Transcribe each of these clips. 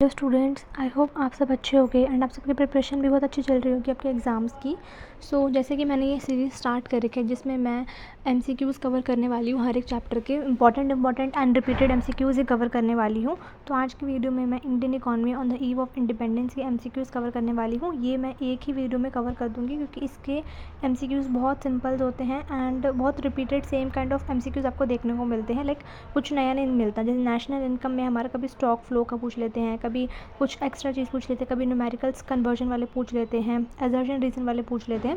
Hello students, I hope आप सब अच्छे हो गए एंड आप सबकी प्रिपरेशन भी बहुत अच्छी चल रही होगी आपके एग्ज़ाम्स की। जैसे कि मैंने ये सीरीज़ स्टार्ट कर रखी है जिसमें मैं एमसीक्यूज़ कवर करने वाली हूँ। हर एक चैप्टर के important and repeated MCQs he cover करने वाली हूँ। तो आज की वीडियो में मैं Indian economy on the eve of independence के एमसीक्यूज़ कवर करने वाली हूँ। ये मैं एक ही वीडियो में कवर कर दूँगी क्योंकि इसके एमसीक्यूज़ बहुत सिंपल होते हैं एंड बहुत repeated same kind of MCQs आपको देखने को मिलते हैं। लाइक कुछ नया नहीं मिलता। जैसे नेशनल इनकम में हमारा कभी स्टॉक फ्लो का पूछ लेते हैं, कभी कुछ एक्स्ट्रा चीज़ पूछ लेते हैं, कभी न्यूमेरिकल्स कन्वर्जन वाले पूछ लेते हैं, असर्शन रीज़न वाले पूछ लेते हैं।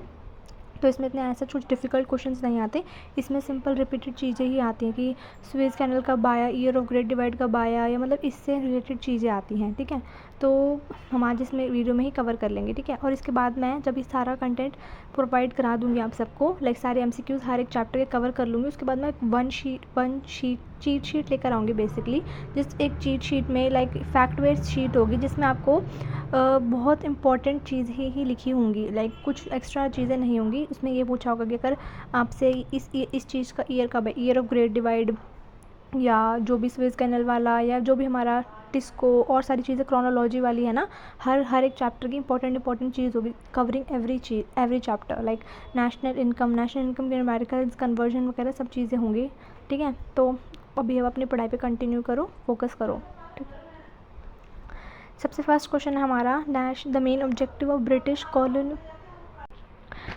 तो इसमें इतने ऐसा कुछ डिफ़िकल्ट क्वेश्चंस नहीं आते। इसमें सिंपल रिपीटेड चीज़ें ही आती हैं कि स्वेज कैनल कब आया, ईयर ऑफ ग्रेट डिवाइड कब आया, या मतलब इससे रिलेटेड चीज़ें आती हैं। ठीक है, तो हम आज इसमें वीडियो में ही कवर कर लेंगे। ठीक है, और इसके बाद मैं जब ये सारा कंटेंट प्रोवाइड करा दूँगी आप सबको, लाइक सारे एमसीक्यूज़ हर एक चैप्टर के कवर कर लूँगी। उसके बाद मैं वन चीट शीट लेकर आऊँगी बेसिकली। जिस एक चीट शीट में लाइक फैक्ट बेस्ड शीट होगी जिसमें आपको बहुत इंपॉर्टेंट चीज़ ही लिखी होंगी, लाइक कुछ एक्स्ट्रा चीज़ें नहीं होंगी। उसमें ये पूछा होगा कि अगर आपसे इस चीज़ का ईयर कब है, ईयर ऑफ ग्रेट डिवाइड, या जो भी स्वेज कैनल वाला, या जो भी हमारा टिस्को और सारी चीज़ें क्रोनोलॉजी वाली है ना, हर एक चैप्टर की इंपॉर्टेंट चीज़ होगी covering every chapter. Like national income के न्यूमेरिकल्स कन्वर्जन वगैरह सब चीज़ें होंगी। ठीक है, तो अभी अब अपनी पढ़ाई पे कंटिन्यू करो, फोकस करो। ठीक, सबसे फर्स्ट क्वेश्चन है हमारा dash the main objective of British colony.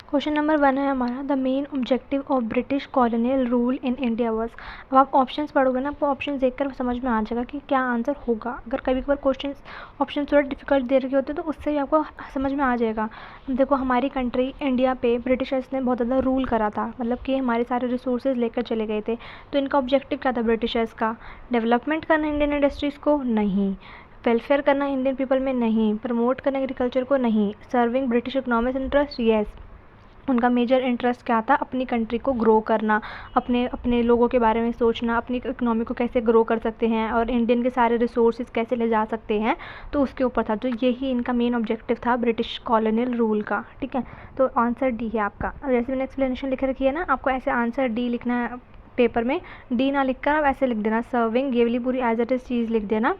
Question number 1 है हमारा the main objective of British colonial rule in India was. अब आप ऑप्शंस पढ़ोगे ना, आपको ऑप्शन देखकर समझ में आ जाएगा कि क्या आंसर होगा। अगर कभी कभार क्वेश्चन ऑप्शन थोड़ा डिफिकल्ट दे रखे होते हैं तो उससे भी आपको समझ में आ जाएगा। देखो, हमारी कंट्री इंडिया पे ब्रिटिशर्स ने बहुत ज़्यादा रूल करा था, मतलब कि हमारे सारे रिसोर्सेज लेकर चले गए थे। तो इनका ऑब्जेक्टिव क्या था ब्रिटिशर्स का? डेवलपमेंट करना इंडियन इंडस्ट्रीज़ को? नहीं। वेलफेयर करना इंडियन पीपल में? नहीं। प्रमोट करना एग्रीकल्चर को? नहीं। Serving British economic interest? Yes. उनका मेजर इंटरेस्ट क्या था? अपनी कंट्री को ग्रो करना, अपने अपने लोगों के बारे में सोचना, अपनी इकोनॉमी को कैसे ग्रो कर सकते हैं और इंडियन के सारे रिसोर्सेज कैसे ले जा सकते हैं, तो उसके ऊपर था। तो यही इनका मेन ऑब्जेक्टिव था ब्रिटिश कॉलोनियल रूल का। ठीक है, तो आंसर डी है आपका। अब जैसे मैंने एक्सप्लेनेशन लिख रखी है ना, आपको ऐसे आंसर डी लिखना है पेपर में। डी ना लिख कर आप ऐसे लिख देना सर्विंग, ये वाली पूरी एज इट इज़ चीज़ लिख देना,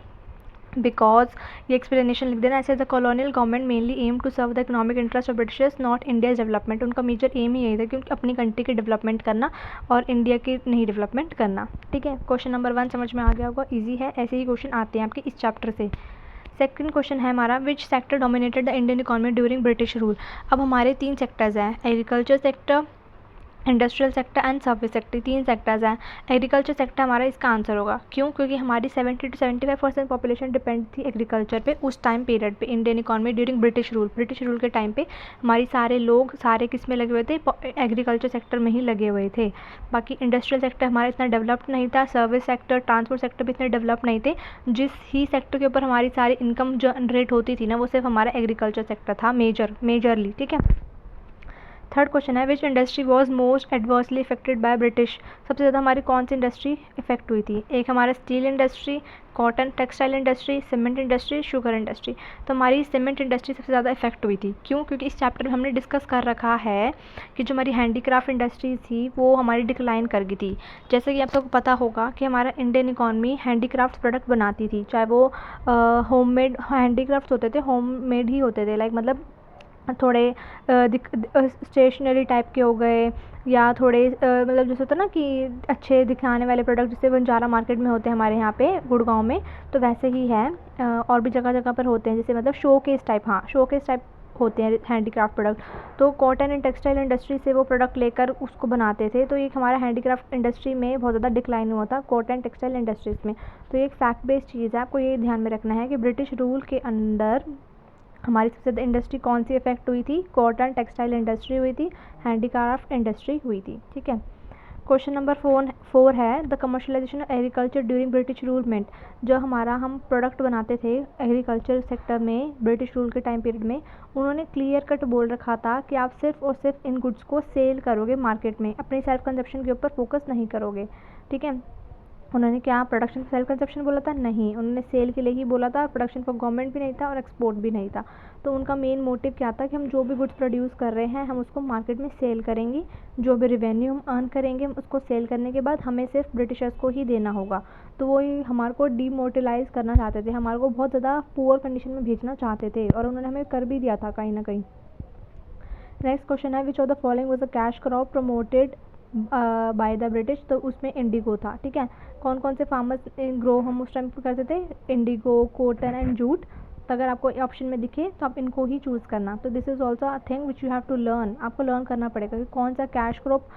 बिकॉज ये एक्सप्लेनेशन लिख देना ऐसे the colonial government mainly aim to serve the economic interest of britishers not India's development. उनका मेजर एम ही यही था क्योंकि अपनी कंट्री की डेवलपमेंट करना और इंडिया की नहीं डेवलपमेंट करना। ठीक है, क्वेश्चन नंबर 1 समझ में आ गया होगा, ईजी है। ऐसे ही क्वेश्चन आते हैं आपके इस चैप्टर से। सेकंड क्वेश्चन है हमारा which sector dominated the Indian economy during British rule. अब हमारे 3 सेक्टर्स हैं, agriculture sector, industrial sector and service sector. 3 sectors हैं। एग्रीकल्चर सेक्टर हमारा इसका आंसर होगा। क्यों? क्योंकि हमारी 70 to 75% पॉपुलेशन डिपेंड थी एग्रीकल्चर पे उस टाइम पीरियड पे। Indian economy during British rule के टाइम पे हमारी सारे लोग सारे किस में लगे हुए थे? एग्रीकल्चर सेक्टर में ही लगे हुए थे। बाकी इंडस्ट्रियल सेक्टर हमारा इतना डेवलप्ड नहीं था, सर्विस सेक्टर, ट्रांसपोर्ट सेक्टर भी इतने डेवलप नहीं थे। जिस ही सेक्टर के ऊपर हमारी सारी इनकम जनरेट होती थी ना, वो सिर्फ हमारा एग्रीकल्चर सेक्टर था मेजरली। ठीक है, थर्ड क्वेश्चन है विच industry was most adversely affected by British. सबसे ज़्यादा हमारी कौन सी इंडस्ट्री इफेक्ट हुई थी? एक हमारा steel industry, cotton textile industry, cement industry, sugar industry. तो हमारी सीमेंट इंडस्ट्री सबसे ज़्यादा इफेक्ट हुई थी। क्यों? क्योंकि इस चैप्टर में हमने डिस्कस कर रखा है कि जो हमारी हैंडीक्राफ्ट इंडस्ट्री थी वो हमारी डिक्लाइन कर गई थी। जैसे कि आप सबको पता होगा कि हमारा इंडियन इकॉनमी हैंडीक्राफ्ट प्रोडक्ट बनाती थी, चाहे वो होममेड हैंडीक्राफ्ट होते थे, होममेड ही होते थे, लाइक मतलब थोड़े स्टेशनरी टाइप के हो गए, या थोड़े मतलब जैसे होता है ना कि अच्छे दिखाने वाले प्रोडक्ट जैसे बंजारा मार्केट में होते हैं हमारे यहाँ पे गुड़गांव में, तो वैसे ही है। और भी जगह जगह पर होते हैं, जैसे मतलब शोकेस टाइप, हाँ शोकेस टाइप होते हैं हैंडीक्राफ्ट प्रोडक्ट। तो कॉटन एंड टेक्सटाइल इंडस्ट्री से वो प्रोडक्ट लेकर उसको बनाते थे। तो ये हमारा हैंडीक्राफ्ट इंडस्ट्री में बहुत ज़्यादा डिक्लाइन हुआ था, कॉटन टेक्सटाइल इंडस्ट्रीज़ में। तो ये एक फैक्ट बेस्ड चीज़ है, आपको ये ध्यान में रखना है कि ब्रिटिश रूल के अंदर हमारी सबसे ज़्यादा इंडस्ट्री कौन सी इफेक्ट हुई थी? कॉटन टेक्सटाइल इंडस्ट्री हुई थी, हैंडीक्राफ्ट इंडस्ट्री हुई थी। ठीक है, क्वेश्चन नंबर 4 है the commercialisation of agriculture during British rulement. जो हमारा हम प्रोडक्ट बनाते थे एग्रीकल्चर सेक्टर में ब्रिटिश रूल के टाइम पीरियड में, उन्होंने क्लियर कट बोल रखा था कि आप सिर्फ और सिर्फ इन गुड्स को सेल करोगे मार्केट में, अपनी सेल्फ कंजप्शन के ऊपर फोकस नहीं करोगे। ठीक है, उन्होंने क्या प्रोडक्शन सेल्फ कंजप्शन बोला था? नहीं, उन्होंने सेल के लिए ही बोला था। प्रोडक्शन फॉर गवर्नमेंट भी नहीं था और एक्सपोर्ट भी नहीं था। तो उनका मेन मोटिव क्या था कि हम जो भी गुड्स प्रोड्यूस कर रहे हैं हम उसको मार्केट में सेल करेंगे, जो भी रेवेन्यू हम अर्न करेंगे हम उसको सेल करने के बाद हमें सिर्फ ब्रिटिशर्स को ही देना होगा। तो वो हमारे को डीमोटिलाइज़ करना चाहते थे, हमारे को बहुत ज़्यादा पुअर कंडीशन में भेजना चाहते थे, और उन्होंने हमें कर भी दिया था कहीं ना कहीं। नेक्स्ट क्वेश्चन है which of the following was a cash crop promoted by the British. तो उसमें इंडिगो था, ठीक है। कौन कौन से फार्मर्स ग्रो हम उस टाइम पर करते थे, इंडिगो, कॉटन एंड जूट। तो अगर आपको ऑप्शन में दिखे तो आप इनको ही चूज़ करना। तो this is also a thing which you have to learn, आपको लर्न करना पड़ेगा कि कौन सा कैश क्रॉप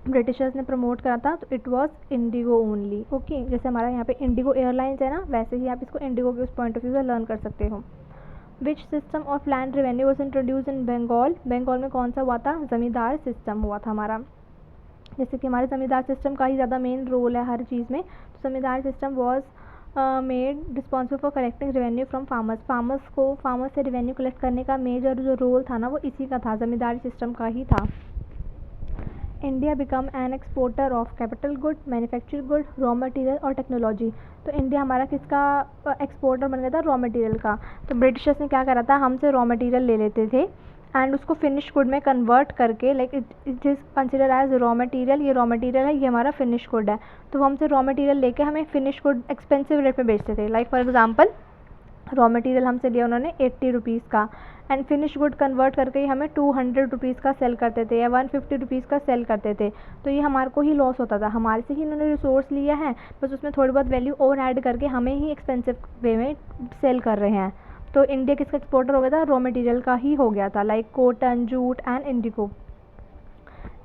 ब्रिटिशर्स ने प्रमोट करा था। तो it was indigo only, okay. जैसे हमारा यहाँ पे इंडिगो एयरलाइंस है ना, वैसे ही आप इसको इंडिगो के उस पॉइंट ऑफ व्यू से लर्न कर सकते हो। Which system of land revenue was introduce in Bengal. Bengal में कौन सा हुआ था, ज़मींदार सिस्टम हुआ था हमारा। जैसे कि हमारे ज़मींदार सिस्टम का ही ज़्यादा मेन रोल है हर चीज़ में। तो ज़मींदार system was made responsible for collecting revenue from farmers. Farmers से रेवेन्यू कलेक्ट करने का मेजर जो रोल था ना, वो इसी का था, ज़मींदारी सिस्टम का ही था। India become an exporter of capital good, manufacture good, raw material और टेक्नोलॉजी। तो इंडिया हमारा किसका एक्सपोर्टर बन गया था, रॉ मटेरियल का। तो ब्रिटिशर्स ने क्या करा था, हमसे रॉ मटेरियल ले लेते थे एंड उसको फिनिश गुड में कन्वर्ट करके, like it is consider as raw material, ये रॉ मटेरियल है, ये हमारा फिनिश गुड है। तो वो हमसे रॉ मटेरियल लेके हमें फिनिश गुड एक्सपेंसिव रेट में बेचते थे। Like for example raw material हमसे लिया उन्होंने 80 रुपीज़ का एंड फिनिश गुड कन्वर्ट करके ही हमें 200 रुपीज़ का सेल करते थे या 150 रुपीज़ का सेल करते थे। तो ये हमारे को ही लॉस होता था, हमारे से ही इन्होंने रिसोर्स लिया है, बस उसमें थोड़ी बहुत वैल्यू और ऐड करके हमें ही एक्सपेंसिव वे में सेल कर रहे हैं। तो इंडिया किसका एक्सपोर्टर हो गया था, रॉ मटेरियल का ही हो गया था, like cotton, jute and Indigo.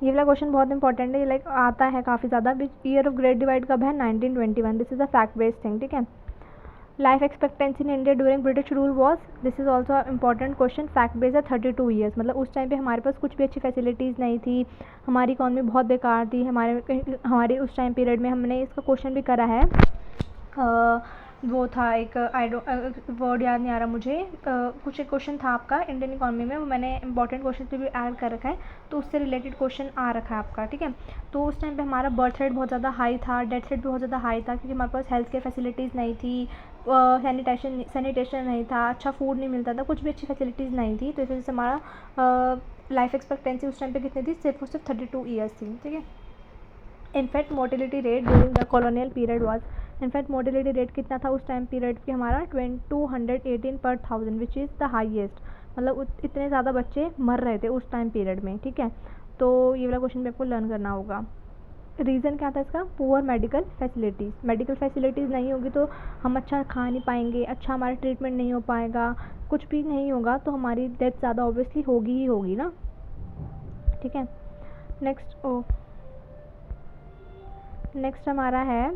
ये वाला क्वेश्चन बहुत इंपॉर्टेंट है, लाइक आता है काफ़ी ज़्यादा। Which year of great divide कब है, 1921। This is a fact based thing, ठीक है। Life expectancy in India during British rule was, this is also important question, fact based है 32 ईयर्स। मतलब उस टाइम पे हमारे पास कुछ भी अच्छी फैसिलिटीज़ नहीं थी, हमारी इकॉनमी बहुत बेकार थी। हमारे उस टाइम पीरियड में हमने इसका क्वेश्चन भी करा है, वो था एक वर्ड याद नहीं आ रहा मुझे, कुछ एक क्वेश्चन था आपका इंडियन इकॉनमी में, वो मैंने इंपॉर्टेंट क्वेश्चन पे भी ऐड कर रखा है, तो उससे रिलेटेड क्वेश्चन आ रखा है आपका, ठीक है। तो उस टाइम पे हमारा बर्थ रेट बहुत ज़्यादा हाई था, डेथ रेट भी बहुत ज़्यादा हाई था, क्योंकि हमारे पास हेल्थ केयर फैसिलिटीज़ नहीं थी, सैनिटेशन नहीं था, अच्छा फूड नहीं मिलता था, कुछ भी अच्छी फैसिलिटीज़ नहीं थी। तो इस वजह से हमारा लाइफ एक्सपेक्टेंसी उस टाइम पे कितनी थी, सिर्फ और सिर्फ 32 ईयर्स थी, ठीक है। In fact motility rate during the colonial period was, in fact motility rate कितना था उस टाइम पीरियड पे हमारा 218 पर 1000 विच इज़ द हाईएस्ट। मतलब इतने ज़्यादा बच्चे मर रहे थे उस टाइम पीरियड में, ठीक है। तो ये वाला क्वेश्चन भी आपको लर्न करना होगा। रीज़न क्या था इसका, पुअर मेडिकल फैसिलिटीज़ नहीं होगी तो हम अच्छा खा नहीं पाएंगे, अच्छा हमारा ट्रीटमेंट नहीं हो पाएगा, कुछ भी नहीं होगा, तो हमारी डेथ ज़्यादा ऑब्वियसली होगी ही होगी ना, ठीक है। नेक्स्ट हमारा है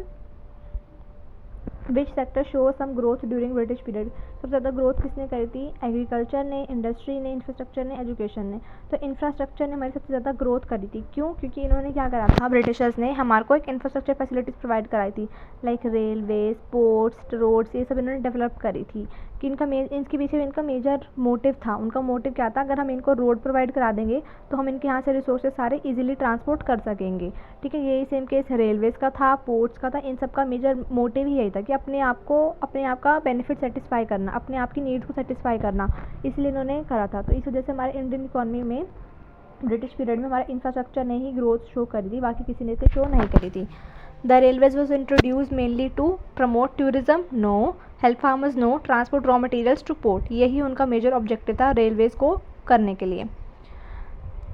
which sector show some growth during British period. सबसे ज़्यादा ग्रोथ किसने करी थी, एग्रीकल्चर ने, इंडस्ट्री ने, इंफ्रास्ट्रक्चर ने, एजुकेशन ने। तो इंफ्रास्ट्रक्चर ने हमारी सबसे ज़्यादा ग्रोथ करी थी, क्यों, क्योंकि इन्होंने क्या करा था, ब्रिटिशर्स ने हमारे को एक इंफ्रास्ट्रक्चर फैसिलिटीज़ प्रोवाइड कराई थी, लाइक रेलवेज, पोर्ट्स, रोड्स, ये सब इन्होंने डेवलप करी थी। कि इनके पीछे इनका मेजर मोटिव था, उनका मोटिव क्या था, अगर हम इनको रोड प्रोवाइड करा देंगे तो हम इनके यहाँ से रिसोर्सेज सारे इजीली ट्रांसपोर्ट कर सकेंगे, ठीक है। यही सेम केस रेलवेज़ का था, पोर्ट्स का था, इन सब का मेजर मोटिव ही यही था कि अपने आप का बेनिफिट सेटिस्फाई करना, अपने आप की नीड्स को सेटिस्फाई करना, इसलिए इन्होंने करा था। तो इस वजह से हमारे इंडियन इकॉनमी में ब्रिटिश पीरियड में हमारा इंफ्रास्ट्रक्चर ने ही ग्रोथ शो करी थी, बाकी किसी ने तो शो नहीं करी थी। The railways was introduce mainly to promote tourism, no, help farmers, no, transport raw materials to port, यही उनका मेजर ऑब्जेक्टिव था रेलवेज को करने के लिए।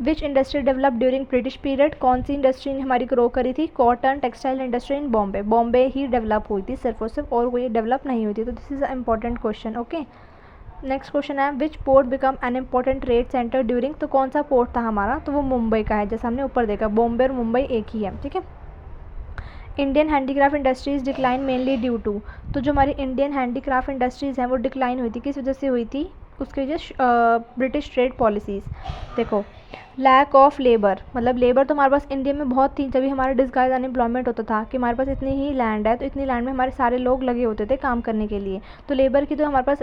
विच industry develop during British period, कौन सी इंडस्ट्री ने हमारी ग्रो करी थी, cotton textile industry in Bombay, Bombay he develop हुई थी सिर्फ और सिर्फ, और कोई डेवलप नहीं हुई थी। तो this is a important question, okay. Next question है which port become an important trade centre during, तो कौन सा पोर्ट था हमारा, तो वो मुंबई का है, जैसा हमने ऊपर देखा, बॉम्बे और मुंबई एक ही है, ठीक है। Indian handicraft industries decline mainly due to, तो जो हमारी इंडियन हैंडीक्राफ्ट इंडस्ट्रीज़ हैं वो डिक्लाइन हुई थी, किस वजह से हुई थी, उसकी वजह ब्रिटिश ट्रेड पॉलिसीज़। देखो, लैक ऑफ लेबर, मतलब लेबर तो हमारे पास इंडिया में बहुत थी, तभी हमारा डिस्गाइज अनएम्प्लॉयमेंट होता था कि हमारे पास इतनी ही लैंड है, तो इतनी लैंड में हमारे सारे लोग लगे होते थे काम करने के लिए, तो लेबर की तो हमारे पास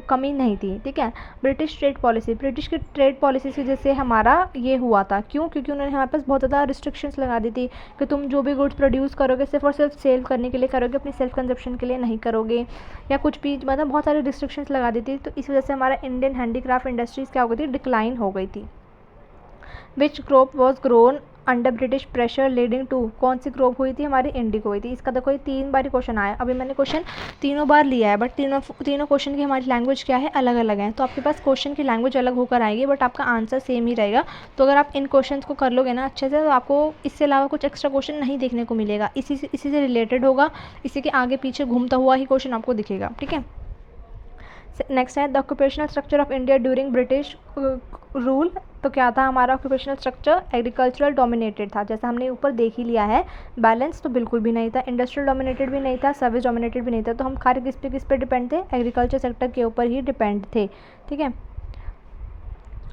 कमी नहीं थी, ठीक है। ब्रिटिश की ट्रेड पॉलिसीज़ की वजह से हमारा ये हुआ था, क्यों, क्योंकि उन्होंने हमारे पास बहुत ज़्यादा रिस्ट्रिक्शंस लगा दी थी कि तुम जो भी गुड्स प्रोड्यूस करोगे सिर्फ और सिर्फ सेल करने के लिए करोगे, अपनी सेल्फ कंजप्शन के लिए नहीं करोगे, या कुछ भी, मतलब बहुत सारी रिस्ट्रिक्शंस लगा दी थी। तो इस वजह से हमारा इंडियन हैंडीक्राफ्ट इंडस्ट्रीज़ क्या हो गई थी, डिक्लाइन हो गई थी। Which crop was grown under British pressure leading to, कौन सी क्रॉप हुई थी हमारी, इंडिगो हुई थी। इसका देखो ये 3 बार क्वेश्चन आया, अभी मैंने क्वेश्चन तीनों बार लिया है, बट तीनों क्वेश्चन की हमारी लैंग्वेज क्या है, अलग अलग है। तो आपके पास क्वेश्चन की लैंग्वेज अलग होकर आएगी, बट आपका आंसर सेम ही रहेगा। तो अगर आप इन क्वेश्चन को कर लोगे ना अच्छे से, तो आपको इससे अलावा कुछ एक्स्ट्रा क्वेश्चन नहीं देखने को मिलेगा, इसी से रिलेटेड होगा, इसी के आगे पीछे घूमता हुआ ही क्वेश्चन आपको दिखेगा, ठीक है। नेक्स्ट है the occupational structure of India during British rule. तो क्या था हमारा ऑक्यूपेशनल स्ट्रक्चर, एग्रीकल्चरल डोमिनेटेड था, जैसा हमने ऊपर देख ही लिया है। बैलेंस तो बिल्कुल भी नहीं था, इंडस्ट्रियल डोमिनेटेड भी नहीं था, सर्विस डोमिनेटेड भी नहीं था। तो हम कार्य किस पे डिपेंड थे, एग्रीकल्चर सेक्टर के ऊपर ही डिपेंड थे, ठीक है।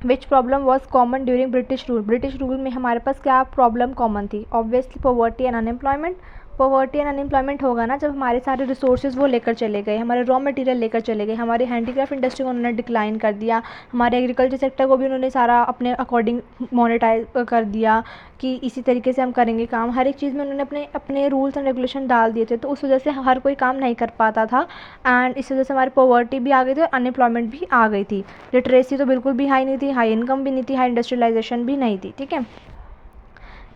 Which problem was common during British rule, British rule में हमारे पास क्या प्रॉब्लम कॉमन थी, obviously poverty and unemployment. Poverty and unemployment होगा ना जब हमारे सारे रिसोर्सेज वो लेकर चले गए, हमारे रॉ मटेरियल लेकर चले गए, हमारे हैंडीक्राफ्ट इंडस्ट्री को उन्होंने डिक्लाइन कर दिया, हमारे एग्रीकल्चर सेक्टर को भी उन्होंने सारा अपने अकॉर्डिंग मोनेटाइज कर दिया कि इसी तरीके से हम करेंगे काम। हर एक चीज़ में उन्होंने अपने रूल्स एंड रेगुलेशन डाल दिए थे, तो उस वजह से हर कोई काम नहीं कर पाता था, एंड इस वजह से हमारी पॉवर्टी भी आ गई थी और अनएम्प्लॉयमेंट भी आ गई थी। लिटरेसी तो बिल्कुल भी हाई नहीं थी, हाई इनकम भी नहीं थी, हाई इंडस्ट्रियलाइजेशन भी नहीं थी, ठीक है।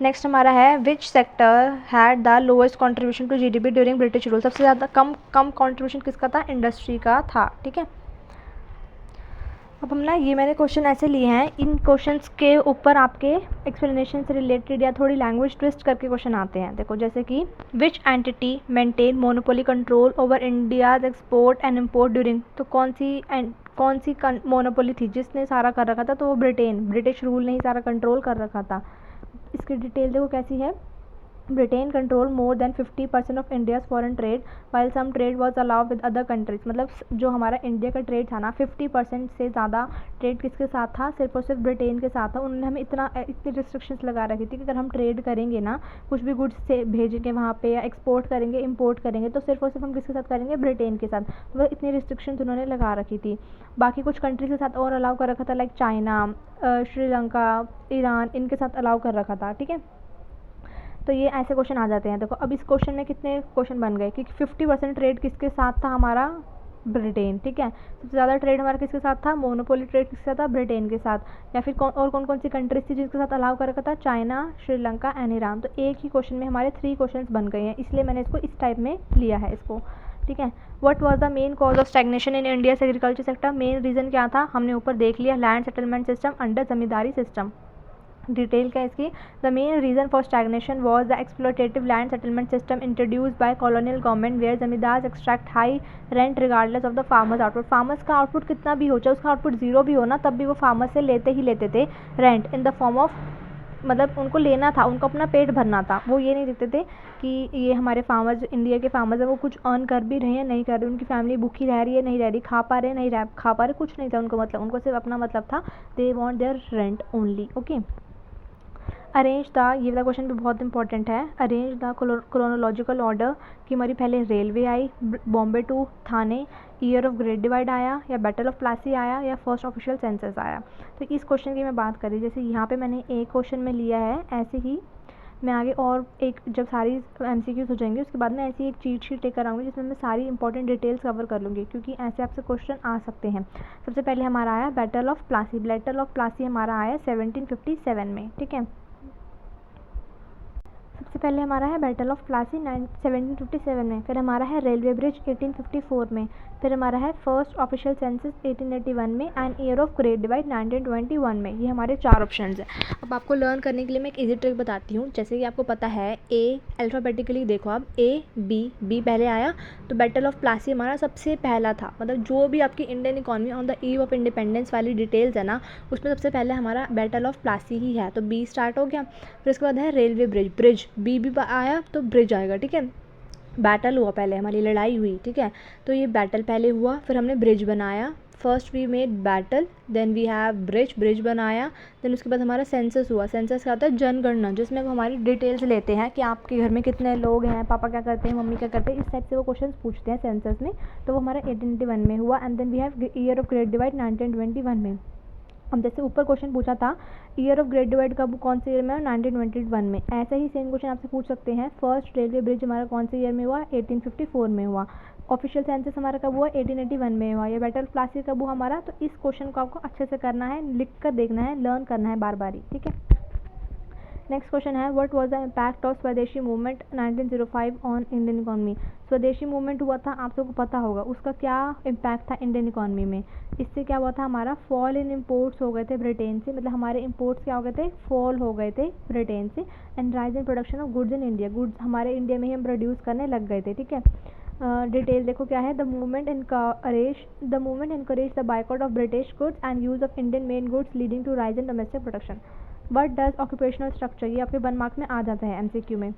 नेक्स्ट हमारा है which sector had the lowest contribution to GDP during British rule, सबसे ज़्यादा कम कंट्रीब्यूशन किसका था, इंडस्ट्री का था, ठीक है। अब हम ना ये मैंने क्वेश्चन ऐसे लिए हैं, इन क्वेश्चंस के ऊपर आपके एक्सप्लेनेशन से रिलेटेड या थोड़ी लैंग्वेज ट्विस्ट करके क्वेश्चन आते हैं। देखो जैसे कि which entity maintain monopoly control over India's export and import during, तो कौन सी मोनोपोली थी जिसने सारा कर रखा था, तो वो ब्रिटिश रूल ने ही सारा कंट्रोल कर रखा था। इसकी डिटेल देखो कैसी है, Britain control more than 50% of India's foreign trade while some trade was allowed with other countries. मतलब जो हमारा इंडिया का ट्रेड था ना 50% से ज़्यादा ट्रेड किसके साथ था, सिर्फ और सिर्फ ब्रिटेन के साथ था। उन्होंने हमें इतनी रिस्ट्रिक्शंस लगा रखी थी कि अगर हम ट्रेड करेंगे ना, कुछ भी गुड्स से भेजेंगे वहाँ पे या एक्सपोर्ट करेंगे इम्पोर्ट करेंगे, तो सिर्फ और सिर्फ हम किसके साथ करेंगे, ब्रिटेन के साथ। तो इतनी रिस्ट्रिक्शंस उन्होंने लगा रखी थी। बाकी कुछ कंट्रीज के साथ और अलाउ कर रखा था, लाइक चाइना, श्रीलंका, ईरान, इनके साथ अलाउ कर रखा था, ठीक है। तो ये ऐसे क्वेश्चन आ जाते हैं। देखो अब इस क्वेश्चन में कितने क्वेश्चन बन गए कि 50% ट्रेड किसके साथ था, हमारा ब्रिटेन, ठीक है। सबसे ज़्यादा ट्रेड हमारा किसके साथ था, मोनोपोली ट्रेड किसके साथ था, ब्रिटेन के साथ। या फिर कौन सी कंट्रीज थी जिसके साथ अलाउ कर रखा था, चाइना, श्रीलंका एंड ईरान। तो एक ही क्वेश्चन में हमारे 3 क्वेश्चन बन गए हैं, इसलिए मैंने इसको इस टाइप में लिया है इसको, ठीक है। What was the main cause of stagnation in India's agriculture sector, main reason क्या था, हमने ऊपर देख लिया, land settlement system under zamindari system. Detail क्या इसकी, the main reason for stagnation was the exploitative land settlement system introduce by colonial government where zamindar extract high rent regardless of the farmers output. Farmers का output कितना भी हो, चाहे उसका output zero भी हो ना, तब भी वो फार्मर से लेते ही लेते थे rent in the form of, मतलब उनको लेना था, उनको अपना पेट भरना था। वो ये नहीं देखते थे कि ये हमारे फार्मर्स, इंडिया के फार्मर्स हैं, वो कुछ अर्न कर भी रहे हैं नहीं कर रहे, उनकी फैमिली भूखी रह रही है नहीं रह रही, खा पा रहे नहीं खा पा रहे, कुछ नहीं था उनको, मतलब उनको सिर्फ अपना मतलब था, they want their rent only, okay. Arrange the, ये वाला क्वेश्चन भी बहुत इंपॉर्टेंट है, अरेंज द क्रोनोलॉजिकल ऑर्डर कि हमारी पहले रेलवे आई, Bombay to Thane, year of great divide आया, या बैटल ऑफ प्लासी आया, या फर्स्ट ऑफिशियल सेंसस आया। तो इस क्वेश्चन की मैं बात करी, जैसे यहाँ पे मैंने एक क्वेश्चन में लिया है, ऐसे ही मैं आगे और एक, जब सारी MCQs हो जाएंगे उसके बाद मैं ऐसी एक चीट शीट लेकर आऊँगी जिसमें मैं सारी इंपॉर्टेंट डिटेल्स कवर कर लूँगी, क्योंकि ऐसे आपसे क्वेश्चन आ सकते हैं। सबसे पहले हमारा आया battle of Plassey, battle of Plassey हमारा आया 1757 में, ठीक है। सबसे पहले हमारा है बैटल ऑफ प्लासी 1757 में, फिर हमारा है रेलवे ब्रिज 1854 में, फिर हमारा है फर्स्ट ऑफिशियल सेंसस 1881 में, and year of great divide 1921 में। ये हमारे 4 ऑप्शंस हैं। अब आपको लर्न करने के लिए मैं एक इजी ट्रिक बताती हूँ। जैसे कि आपको पता है ए अल्फ़ाबेटिकली देखो आप, बी पहले आया, तो बैटल ऑफ प्लासी हमारा सबसे पहला था। मतलब जो भी आपकी Indian economy on the eve of independence वाली डिटेल्स है ना, उसमें सबसे पहले हमारा बैटल ऑफ प्लासी ही है, तो बी स्टार्ट हो गया। फिर उसके बाद है रेलवे ब्रिज, बी भी आया तो ब्रिज आएगा, ठीक है। बैटल हुआ पहले, हमारी लड़ाई हुई, ठीक है, तो ये बैटल पहले हुआ, फिर हमने ब्रिज बनाया, first we made battle, then we have bridge बनाया, देन उसके बाद हमारा सेंसस हुआ। सेंसस क्या होता है, जनगणना, जिसमें वो हमारी डिटेल्स लेते हैं कि आपके घर में कितने लोग हैं, पापा क्या करते हैं, मम्मी क्या करते हैं, इस टाइप से वो क्वेश्चन पूछते हैं सेंसस में। तो वो हमारा 1881 में हुआ, and then we have year of great divide 1921 में। अब जैसे ऊपर क्वेश्चन पूछा था ईयर ऑफ ग्रेट डिवाइड कब, कौन से ईयर में, 1921 में। ऐसा ही सेम क्वेश्चन आपसे पूछ सकते हैं, फर्स्ट रेलवे ब्रिज हमारा कौन से ईयर में हुआ, 1854 में हुआ। ऑफिशियल सेंसस हमारा कब हुआ, 1881 में हुआ। या बैटल ऑफ प्लासी कब हुआ हमारा। तो इस क्वेश्चन को आपको अच्छे से करना है, लिख कर देखना है, लर्न करना है बार बार ही, ठीक है। नेक्स्ट क्वेश्चन है what was the impact of स्वदेशी मूवमेंट 1905 ऑन इंडियन इकोनॉमी। स्वदेशी मूवमेंट हुआ था, आप सबको पता होगा उसका क्या इम्पैक्ट था इंडियन इकोनॉमी में। इससे क्या हुआ था, हमारा फॉल इन इम्पोर्ट्स हो गए थे ब्रिटेन से, मतलब हमारे इम्पोर्ट्स क्या हो गए थे, फॉल हो गए थे ब्रिटेन से। And rise in production of goods in India, goods हमारे इंडिया में ही हम प्रोड्यूस करने लग गए थे, ठीक है। डिटेल देखो क्या है, the movement encourage the boycott of British goods and use of Indian made goods leading to rise in domestic production. What does occupational structure, ये आपके 1 मार्क्स में आ जाता है एमसीक्यू में।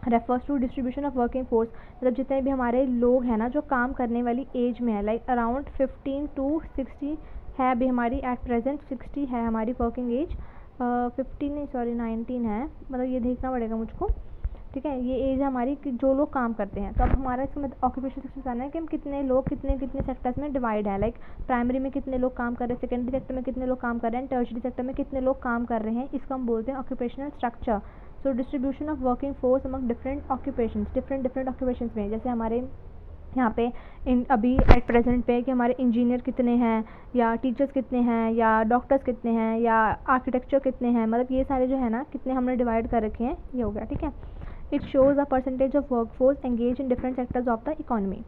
Refers to distribution of working force, मतलब जितने भी हमारे लोग हैं ना जो काम करने वाली एज में है, लाइक अराउंड 15 to 60 है अभी हमारी एट प्रेजेंट, 60 है हमारी वर्किंग एज, 15 नहीं सॉरी 19 है, मतलब ये देखना पड़ेगा मुझको, ठीक है। ये एज है हमारी कि जो लोग काम करते हैं। तो अब हमारा इसका मतलब ऑक्यूपेशन सेक्शन बताना है कि हम कितने लोग कितने कितने सेक्टर्स में डिवाइड है, लाइक प्राइमरी में कितने लोग काम कर रहे हैं, सेकेंडरी सेक्टर में कितने लोग काम कर रहे हैं, टर्शरी सेक्टर में कितने लोग काम कर रहे हैं, इसको हम बोलते हैं occupational structure. So distribution of working force among different occupations, different occupations में, जैसे हमारे यहाँ पे अभी एट प्रेजेंट पे कि हमारे इंजीनियर कितने हैं, या टीचर्स कितने हैं, या डॉक्टर्स कितने हैं, या आर्किटेक्चर कितने हैं, मतलब ये सारे जो है ना कितने हमने डिवाइड कर रखे हैं, ये हो गया, ठीक है। It shows a percentage of work force engage in different sectors of the economy.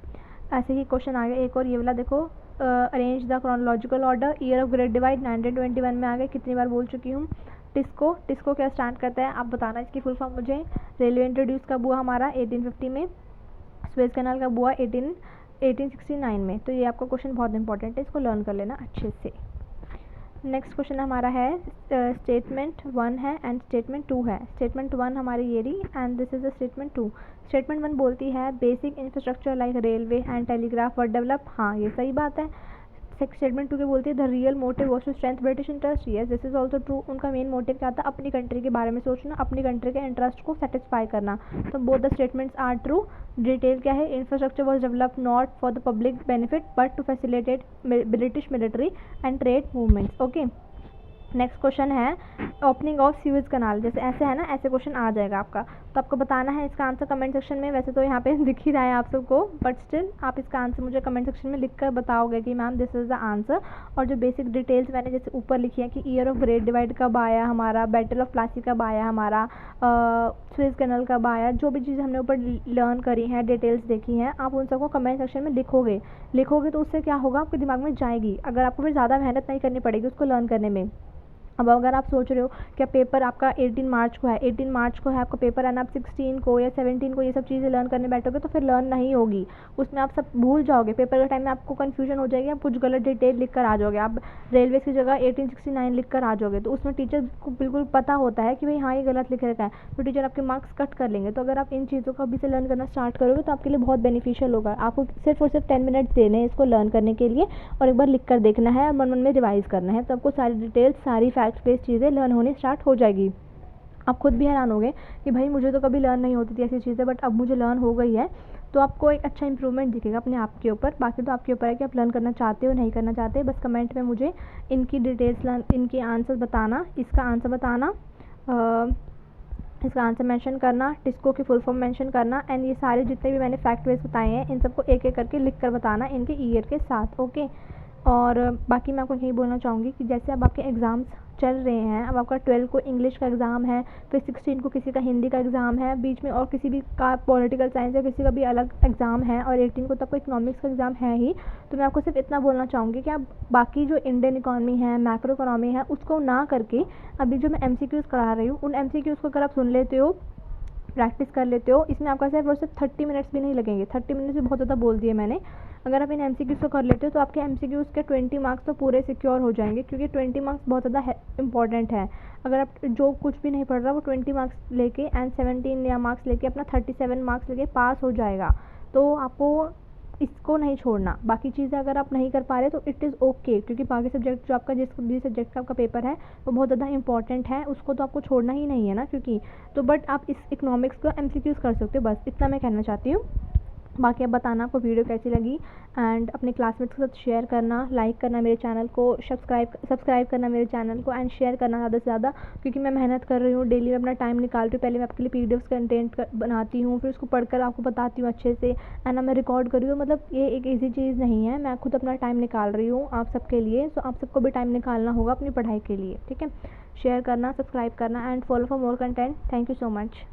ऐसे ही क्वेश्चन आ गया एक और, ये वाला देखो, arrange the chronological order, year of great divide 1921 में आ गए, कितनी बार बोल चुकी हूँ। टिस्को क्या स्टैंड करता है, आप बताना इसकी फुल फॉर्म मुझे। रेलवे इंट्रोड्यूस कब हुआ हमारा 1850 में, स्वेज कैनाल कब हुआ 1869 में। तो ये आपका क्वेश्चन बहुत इंपॉर्टेंट है, इसको लर्न कर लेना अच्छे से। नेक्स्ट क्वेश्चन हमारा है स्टेटमेंट 1 है एंड स्टेटमेंट 2 है। स्टेटमेंट 1 हमारी ये रही and this is the statement 2। Statement 1 बोलती है basic infrastructure like railway and telegraph were develop, हाँ ये सही बात है। स्टेटमेंट 2 के बोलती है the real motive was to strength British interest, yes this is also true. उनका मेन मोटिव क्या था, अपनी कंट्री के बारे में सोचना, अपनी कंट्री के इंटरेस्ट को सेटिस्फाई करना। तो both the statements are true. Detail क्या है, infrastructure was develop not for the public benefit but to facilitate British military and trade movements, okay. Next question है ओपनिंग ऑफ स्यूज कनाल, जैसे ऐसे है ना, ऐसे क्वेश्चन आ जाएगा आपका, तो आपको बताना है इसका आंसर कमेंट सेक्शन में। वैसे तो यहाँ पे दिख ही रहा है आप सबको, बट स्टिल आप इसका आंसर मुझे कमेंट सेक्शन में लिखकर बताओगे कि ma'am this is the answer. और जो बेसिक डिटेल्स मैंने जैसे ऊपर लिखी है कि ईयर ऑफ ग्रेट डिवाइड कब आया हमारा, बैटल ऑफ प्लासी कब आया हमारा, स्यूज कनाल कब आया, जो भी चीज़ें हमने ऊपर लर्न करी हैं, डिटेल्स देखी हैं, आप उन सबको कमेंट सेक्शन में लिखोगे तो उससे क्या होगा, आपके दिमाग में जाएगी। अगर आपको फिर ज़्यादा मेहनत नहीं करनी पड़ेगी उसको लर्न करने में। अब अगर आप सोच रहे हो कि पेपर आपका 18 मार्च को है, 18 मार्च को है आपका पेपर है ना, आप 16 को या 17 को ये सब चीज़ें लर्न करने बैठोगे तो फिर लर्न नहीं होगी, उसमें आप सब भूल जाओगे। पेपर के टाइम में आपको कन्फ्यूजन हो जाएगी, आप कुछ गलत डिटेल लिख कर आ जाओगे, आप रेलवे की जगह 1869 लिख कर आ जाओगे, तो उसमें टीचर को बिल्कुल पता होता है कि भाई हाँ ये गलत लिख रखा है, तो टीचर आपके मार्क्स कट कर लेंगे। तो अगर आप इन चीज़ों को अभी से लर्न करना स्टार्ट करोगे तो आपके लिए बहुत बेनिफिशियल होगा। आपको सिर्फ और सिर्फ 10 मिनट्स देने हैं इसको लर्न करने के लिए, और एक बार लिख कर देखना है और मन में रिवाइज़ करना है, तो आपको सारी डिटेल्स, सारी फैक्ट बेस्ड चीज़ें लर्न होनी स्टार्ट हो जाएगी। आप खुद भी हैरान होगे कि भाई मुझे तो कभी लर्न नहीं होती थी ऐसी चीज़ें, बट अब मुझे लर्न हो गई है। तो आपको एक अच्छा इंप्रूवमेंट दिखेगा अपने आप के ऊपर। बाकी तो आपके ऊपर है कि आप लर्न करना चाहते हो नहीं करना चाहते। बस कमेंट में मुझे इनकी डिटेल्स इनके आंसर बताना, इसका आंसर बताना, इसका आंसर मेंशन करना, टिस्को की फुल फॉर्म मेंशन करना, एंड ये सारे जितने भी मैंने फैक्ट वेज बताए हैं इन सबको एक एक करके लिख कर बताना इनके ईयर के साथ, ओके। और बाकी मैं आपको यही बोलना चाहूँगी कि जैसे अब आपके एग्ज़ाम्स चल रहे हैं, अब आपका 12 को इंग्लिश का एग्ज़ाम है, फिर 16 को किसी का हिंदी का एग्ज़ाम है, बीच में और किसी भी का पॉलिटिकल साइंस या किसी का भी अलग एग्ज़ाम है, और 18 को तो आपको इकोनॉमिक्स का एग्ज़ाम है ही। तो मैं आपको सिर्फ इतना बोलना चाहूँगी कि आप बाकी जो इंडियन इकॉनमी है, मैक्रो इकॉनमी है, उसको ना करके अभी जो मैं MCQs करा रही हूँ उन MCQs को अगर आप सुन लेते हो, प्रैक्टिस कर लेते हो, इसमें आपका सिर्फ और सिर्फ 30 मिनट्स भी नहीं लगेंगे। 30 मिनट्स भी बहुत ज़्यादा बोल दिए मैंने। अगर आप इन MCQs को कर लेते हो तो आपके MCQs के 20 मार्क्स तो पूरे सिक्योर हो जाएंगे, क्योंकि 20 मार्क्स बहुत ज़्यादा इंपॉर्टेंट है। अगर आप जो कुछ भी नहीं पढ़ रहा वो 20 मार्क्स लेके एंड 17 या मार्क्स लेके अपना 37 मार्क्स लेके पास हो जाएगा। तो आपको इसको नहीं छोड़ना। बाकी चीज़ें अगर आप नहीं कर पा रहे तो इट इज़ ओके, क्योंकि बाकी सब्जेक्ट जो आपका जिस भी सब्जेक्ट का आपका पेपर है वो बहुत ज़्यादा इंपॉर्टेंट है, उसको तो आपको छोड़ना ही नहीं है ना, क्योंकि तो बट आप इस इकोनॉमिक्स को MCQs कर सकते हो, बस इतना मैं कहना चाहती हूँ। बाकी अब बताना आपको वीडियो कैसी लगी एंड अपने क्लासमेट्स के साथ शेयर करना, लाइक करना मेरे चैनल को, सब्सक्राइब करना मेरे चैनल को एंड शेयर करना ज़्यादा से ज़्यादा, क्योंकि मैं मेहनत कर रही हूँ, डेली में अपना टाइम निकाल रही हूँ। पहले मैं आपके लिए पीडीएफ कंटेंट बनाती हूँ, फिर उसको पढ़कर आपको बताती हूँ अच्छे से, एंड ना मैं रिकॉर्ड कर रही हूँ। मतलब ये एक ईजी चीज़ नहीं है, मैं खुद अपना टाइम निकाल रही हूँ आप सबके लिए। सो आप सबको भी टाइम निकालना होगा अपनी पढ़ाई के लिए, ठीक है। शेयर करना, सब्सक्राइब करना and follow for more content. Thank you so much.